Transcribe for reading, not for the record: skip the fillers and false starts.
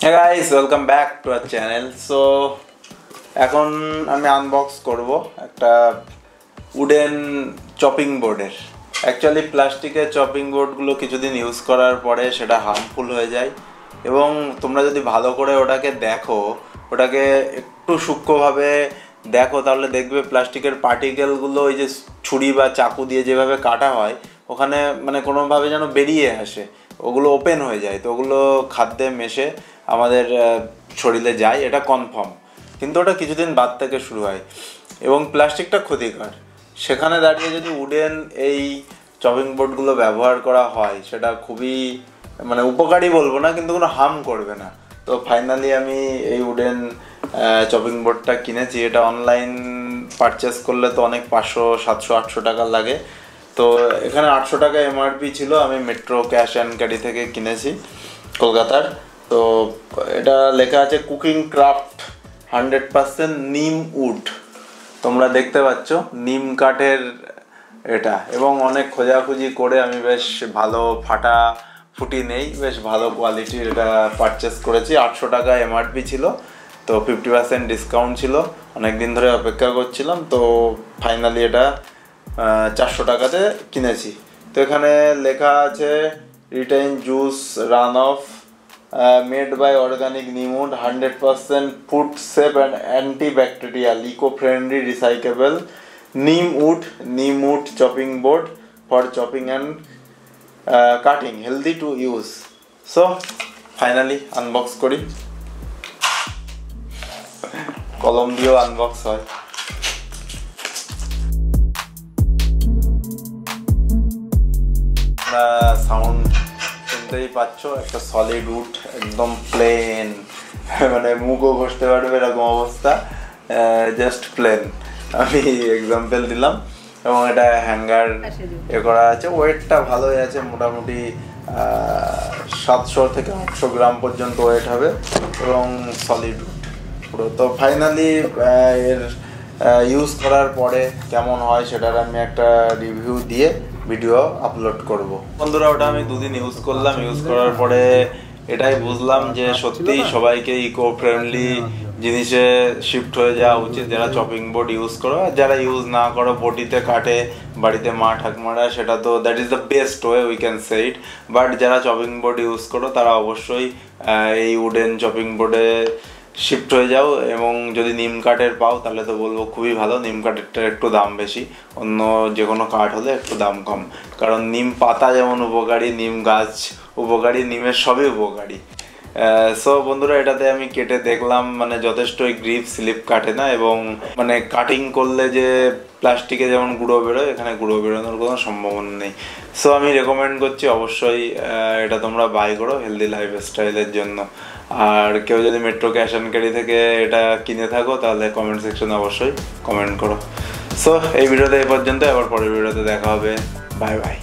Hey guys, welcome back to our channel. So এখন আমি unbox করব একটা উডেন চপিং বোর্ডের। অ্যাকচুয়ালি প্লাস্টিকের চপিং বোর্ডগুলো কিছুদিন ইউজ করার পরে সেটা হার্মফুল হয়ে যায় এবং তোমরা যদি ভালো করে ওটাকে দেখো, ওটাকে একটু সূক্ষ্মভাবে দেখো, তাহলে দেখবে প্লাস্টিকের পার্টিকেলগুলো ওই যে ছুরি বা চাকু দিয়ে যেভাবে কাটা হয় ওখানে মানে কোনোভাবে যেন বেরিয়ে আসে, ওগুলো ওপেন হয়ে যায়, তো ওগুলো খাদ্যে মেশে আমাদের শরীরে যায়, এটা কনফার্ম। কিন্তু ওটা কিছুদিন বাদ থেকে শুরু হয় এবং প্লাস্টিকটা ক্ষতিকর। সেখানে দাঁড়িয়ে যদি উডেন এই চপিং বোর্ডগুলো ব্যবহার করা হয় সেটা খুবই মানে উপকারী বলবো না, কিন্তু কোনো হার্ম করবে না। তো ফাইনালি আমি এই উডেন চপিং বোর্ডটা কিনেছি। এটা অনলাইন পারচেস করলে তো অনেক 500, 700, 800 টাকা লাগে। তো এখানে 800 টাকা এমআরপি ছিল। আমি মেট্রো ক্যাশ অ্যান্ড ক্যারি থেকে কিনেছি কলকাতার। তো এটা লেখা আছে কুকিং ক্রাফট 100% নিম উড। তোমরা দেখতে পাচ্ছ নিম কাঠের এটা, এবং অনেক খোঁজাখুঁজি করে আমি বেশ ভালো ফাটাফুটি নেই, বেশ ভালো কোয়ালিটির এটা পারচেস করেছি। 800 টাকা এমআরপি ছিল, তো 50% ডিসকাউন্ট ছিল। অনেক দিন ধরে অপেক্ষা করছিলাম, তো ফাইনালি এটা 400 টাকাতে কিনেছি। তো এখানে লেখা আছে retain juice run of made by organic neem wood, 100% food safe and antibacterial, eco-friendly, recyclable neem wood chopping board for chopping and cutting, healthy to use. So finally unbox করি। কলম দিয়েও আনবক্স হয়। সাউন্ড শুনতেই পাচ্ছ, একটা solid would, একদম plane, মানে মুখও ঘষতে পারবে এরকম অবস্থা, জাস্ট প্লেন। আমি এক্সাম্পল দিলাম। এবং এটা হ্যাঙ্গার করা আছে। ওয়েটটা ভালোই আছে, মোটামুটি 700 থেকে 800 গ্রাম পর্যন্ত ওয়েট হবে এবং সলিড উড পুরো। তো ফাইনালি এর ইউজ করার পরে কেমন হয় সেটার আমি একটা রিভিউ দিয়ে ভিডিও আপলোড করব। বন্ধুরা, ওটা আমি 2 দিন ইউজ করলাম। ইউজ করার পরে এটাই বুঝলাম যে সত্যি সবাইকে ইকো ফ্রেন্ডলি জিনিসে শিফট হয়ে যাওয়া উচিত, যারা চপিং বোর্ড ইউজ করো। আর যারা ইউজ না করো, বটিতে কাটে, বাড়িতে মা ঠাকুমারা, সেটা তো that is the best way, we can say it. But যারা চপিং বোর্ড ইউজ করো তারা অবশ্যই এই উডেন চপিং বোর্ডে শিফট হয়ে যাও। এবং যদি নিম কাঠের পাও তাহলে তো বলবো খুবই ভালো। নিম কাঠেরটার একটু দাম বেশি, অন্য যে কোনো কাঠ হলে একটু দাম কম। কারণ নিম পাতা যেমন উপকারী, নিম গাছ উপকারী, নিমের সবই উপকারী। সো বন্ধুরা, এটাতে আমি কেটে দেখলাম, মানে যথেষ্টই গ্রিপ স্লিপ কাটে না, এবং মানে কাটিং করলে যে প্লাস্টিকে যেমন গুঁড়ো বেরোয়, এখানে গুঁড়ো বেরোনোর কোনো সম্ভাবনা নেই। সো আমি রেকমেন্ড করছি অবশ্যই এটা তোমরা বাই করো হেলদি লাইফস্টাইলের জন্য। আর কেউ যদি মেট্রো ক্যাশ অ্যান্ড ক্যারি থেকে এটা কিনে থাকো তাহলে কমেন্ট সেকশনে অবশ্যই কমেন্ট করো। সো এই ভিডিওতে এই পর্যন্ত, আবার পরের ভিডিওতে দেখা হবে। Bye bye.